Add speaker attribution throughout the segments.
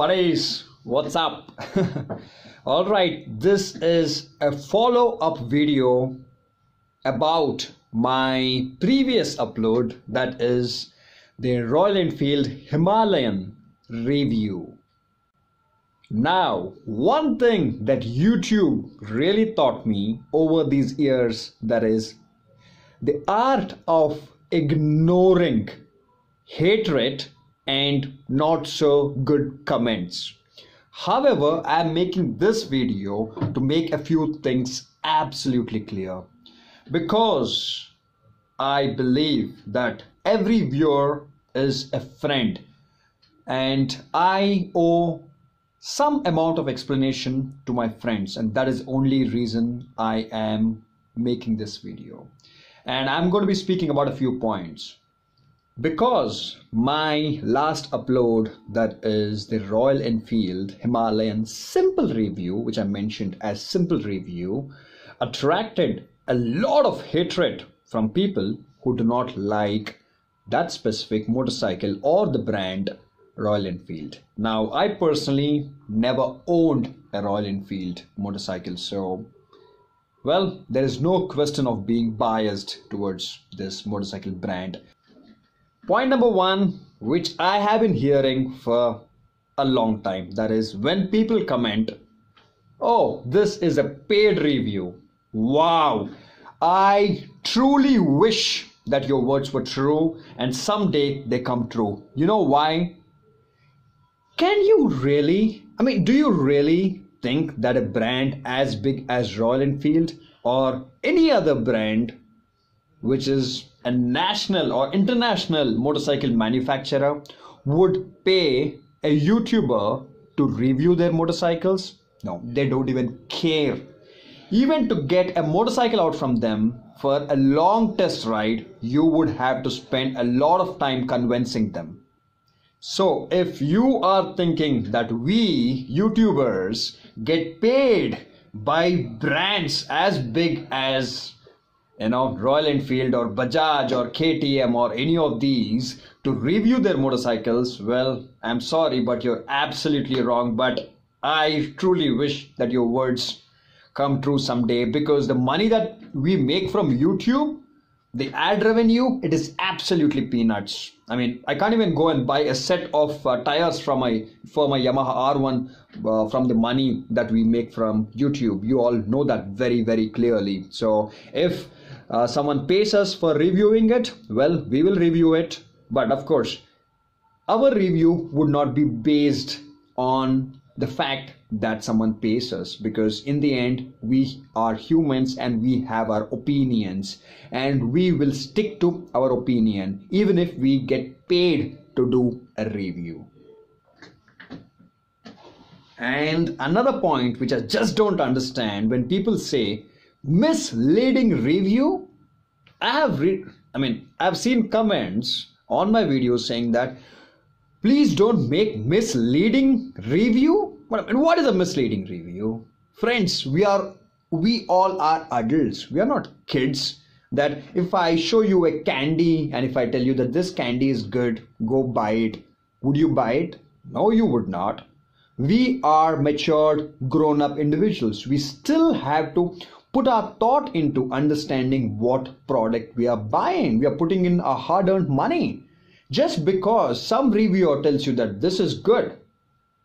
Speaker 1: Buddies, what's up? Alright, this is a follow-up video about my previous upload, that is the Royal Enfield Himalayan review. Now, one thing that YouTube really taught me over these years, that is the art of ignoring hatred and not so good comments. However, I am making this video to make a few things absolutely clear, because I believe that every viewer is a friend and I owe some amount of explanation to my friends, and that is the only reason I am making this video. And I'm going to be speaking about a few points. Because my last upload, that is the Royal Enfield Himalayan simple review, which I mentioned as simple review, attracted a lot of hatred from people who do not like that specific motorcycle or the brand Royal Enfield. Now, I personally never owned a Royal Enfield motorcycle, so well, there is no question of being biased towards this motorcycle brand. Point number one, which I have been hearing for a long time, that is when people comment, "Oh, this is a paid review." Wow, I truly wish that your words were true and someday they come true. You know why? Can you really, do you really think that a brand as big as Royal Enfield or any other brand which is a national or international motorcycle manufacturer would pay a YouTuber to review their motorcycles? No, they don't even care. Even to get a motorcycle out from them for a long test ride, you would have to spend a lot of time convincing them. So if you are thinking that we YouTubers get paid by brands as big as Royal Enfield or Bajaj or KTM or any of these to review their motorcycles, well, I'm sorry, but you're absolutely wrong. But I truly wish that your words come true someday, because the money that we make from YouTube, the ad revenue, it is absolutely peanuts. I can't even go and buy a set of tires for my Yamaha R1 from the money that we make from YouTube. You all know that very, very clearly. So if someone pays us for reviewing it, well, we will review it. But of course, our review would not be based on the fact that someone pays us, because in the end, we are humans and we have our opinions, and we will stick to our opinion even if we get paid to do a review. And another point which I just don't understand, when people say misleading review, I've seen comments on my videos saying that please don't make misleading review. What is a misleading review? Friends, we all are adults. We are not kids. That if I show you a candy and if I tell you that this candy is good, go buy it. Would you buy it? No, you would not. We are matured, grown-up individuals. We still have to put our thought into understanding what product we are buying. We are putting in our hard-earned money. Just because some reviewer tells you that this is good,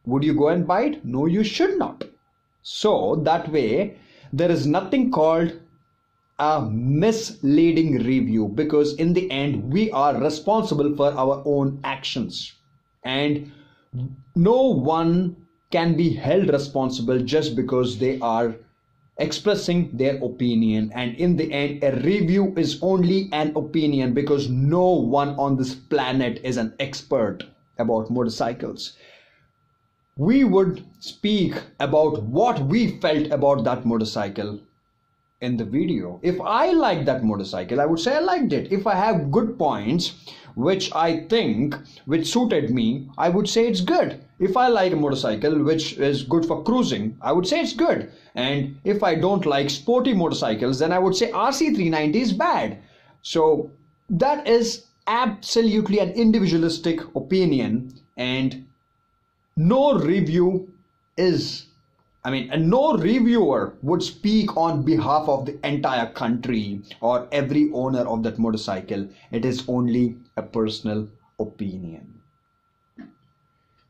Speaker 1: would you go and buy it? No, you should not. So that way, there is nothing called a misleading review, because in the end, we are responsible for our own actions. And no one can be held responsible just because they are expressing their opinion. And in the end, a review is only an opinion, because no one on this planet is an expert about motorcycles. We would speak about what we felt about that motorcycle in the video. If I like that motorcycle, I would say I liked it. If I have good points which I think which suited me, I would say it's good. If I like a motorcycle which is good for cruising, I would say it's good. And if I don't like sporty motorcycles, then I would say RC390 is bad. So that is absolutely an individualistic opinion, and no review is, and no reviewer would speak on behalf of the entire country or every owner of that motorcycle. It is only a personal opinion.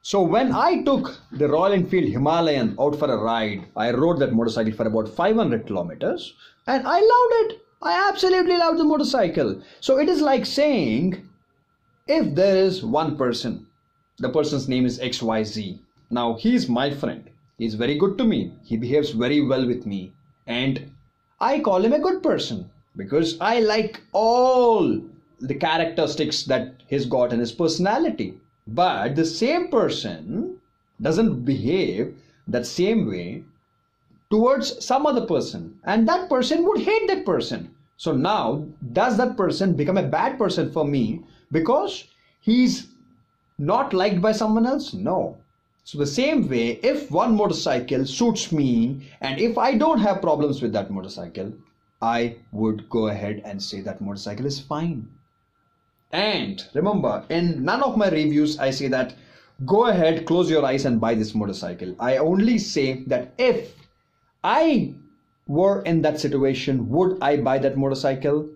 Speaker 1: So when I took the Royal Enfield Himalayan out for a ride, I rode that motorcycle for about 500 kilometers and I loved it. I absolutely loved the motorcycle. So it is like saying, if there is one person, the person's name is XYZ. Now he's my friend. He's very good to me. He behaves very well with me. And I call him a good person because I like all the characteristics that he's got in his personality. But the same person doesn't behave that same way towards some other person, and that person would hate that person. So now, does that person become a bad person for me because he's not liked by someone else? No. So the same way, if one motorcycle suits me and if I don't have problems with that motorcycle, I would go ahead and say that motorcycle is fine. And remember, in none of my reviews I say that go ahead, close your eyes and buy this motorcycle. I only say that if I were in that situation, would I buy that motorcycle?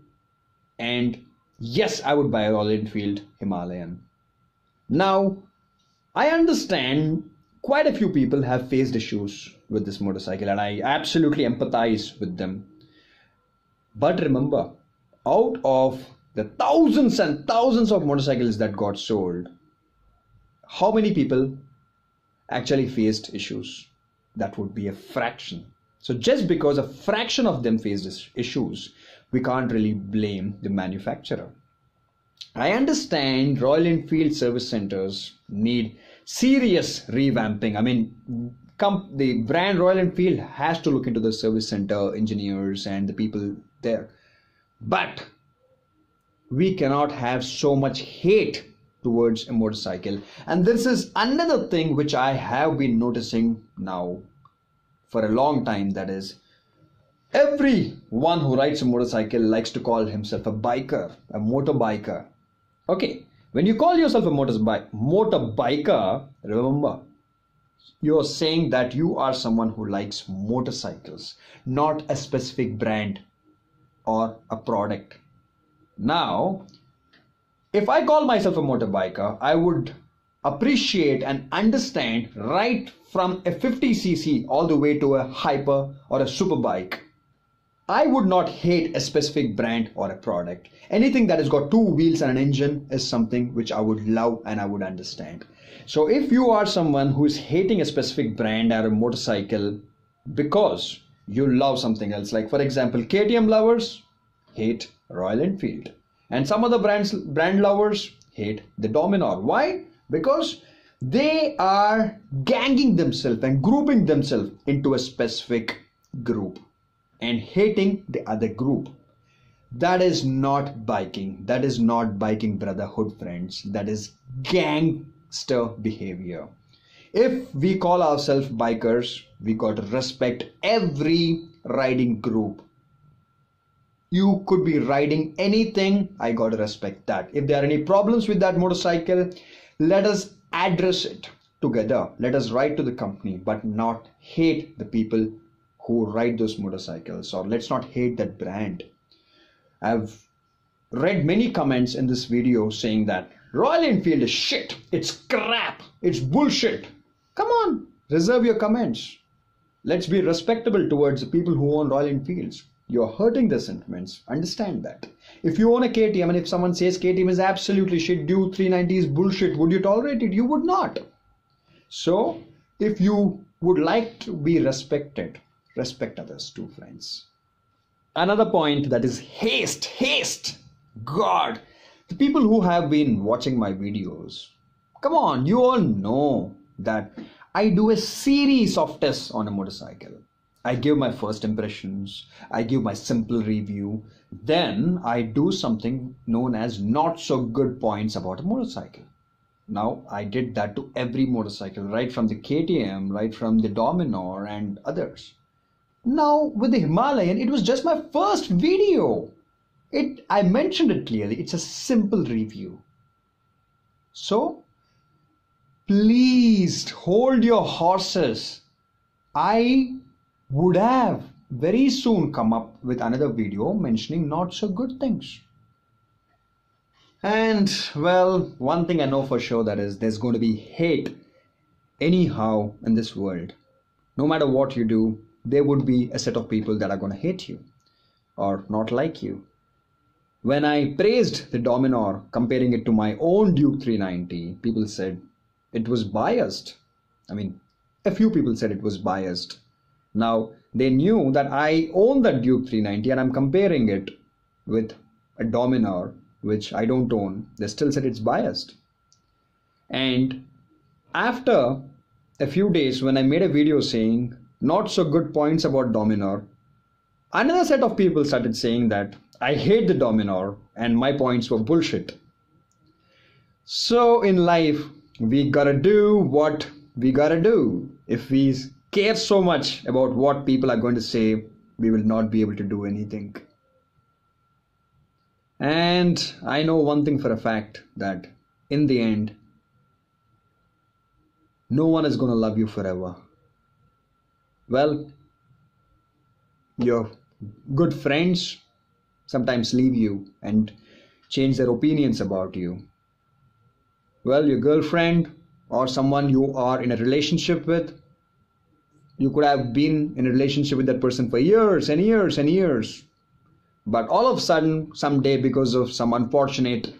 Speaker 1: And yes, I would buy a Royal Enfield Himalayan. Now, I understand quite a few people have faced issues with this motorcycle and I absolutely empathize with them. But remember, out of the thousands and thousands of motorcycles that got sold, how many people actually faced issues? That would be a fraction. So just because a fraction of them faced issues, we can't really blame the manufacturer. I understand Royal Enfield service centers need serious revamping. The brand Royal Enfield has to look into the service center engineers and the people there. But we cannot have so much hate towards a motorcycle. And this is another thing which I have been noticing now for a long time, that is, everyone who rides a motorcycle likes to call himself a biker, a motorbiker. Okay, when you call yourself a motorbiker, remember, you're saying that you are someone who likes motorcycles, not a specific brand or a product. Now, if I call myself a motorbiker, I would appreciate and understand right from a 50cc all the way to a hyper or a super bike. I would not hate a specific brand or a product. Anything that has got two wheels and an engine is something which I would love and I would understand. So if you are someone who is hating a specific brand or a motorcycle because you love something else, like for example, KTM lovers hate Royal Enfield and some other brand lovers hate the Dominar. Why? Because they are ganging themselves and grouping themselves into a specific group and hating the other group. That is not biking. That is not biking brotherhood, friends. That is gangster behavior. If we call ourselves bikers, we got to respect every riding group. You could be riding anything, I got to respect that. If there are any problems with that motorcycle, let us address it together. Let us write to the company, but not hate the people who ride those motorcycles, or let's not hate that brand. I've read many comments in this video saying that Royal Enfield is shit, it's crap, it's bullshit. Come on, reserve your comments. Let's be respectable towards the people who own Royal Enfields. You're hurting their sentiments. Understand that. If you own a KTM and if someone says KTM is absolutely shit, Duke 390 is bullshit, would you tolerate it? You would not. So, if you would like to be respected, respect others too, friends. Another point, that is haste. God, the people who have been watching my videos, come on, you all know that I do a series of tests on a motorcycle. I give my first impressions, I give my simple review, then I do something known as not so good points about a motorcycle. Now, I did that to every motorcycle, right from the KTM, right from the Dominar and others. Now, with the Himalayan, it was just my first video. I mentioned it clearly, it's a simple review. So, please hold your horses. I would have very soon come up with another video mentioning not so good things. And well, one thing I know for sure, that is there's going to be hate anyhow in this world. No matter what you do, there would be a set of people that are going to hate you or not like you. When I praised the Dominar, comparing it to my own Duke 390, people said it was biased. I mean, a few people said it was biased. Now, they knew that I own that Duke 390 and I'm comparing it with a Dominar, which I don't own. They still said it's biased. And after a few days, when I made a video saying not so good points about Dominar, another set of people started saying that I hate the Dominar and my points were bullshit. So in life, we gotta do what we gotta do. If we care so much about what people are going to say, we will not be able to do anything. And I know one thing for a fact, that in the end, no one is going to love you forever. Well, your good friends sometimes leave you and change their opinions about you. Well, your girlfriend or someone you are in a relationship with, you could have been in a relationship with that person for years and years and years. But all of a sudden, someday, because of some unfortunate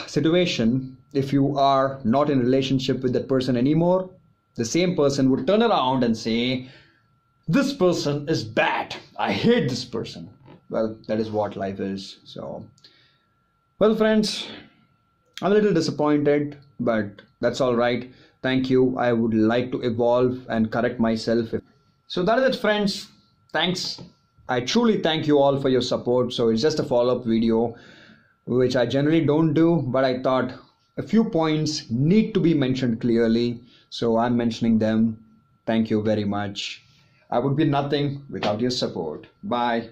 Speaker 1: situation, if you are not in a relationship with that person anymore, the same person would turn around and say, this person is bad. I hate this person. Well, that is what life is. So, well, friends, I'm a little disappointed, but that's all right. Thank you. I would like to evolve and correct myself. So that is it, friends. Thanks. I truly thank you all for your support. So it's just a follow-up video, which I generally don't do, but I thought a few points need to be mentioned clearly. So I'm mentioning them. Thank you very much. I would be nothing without your support. Bye.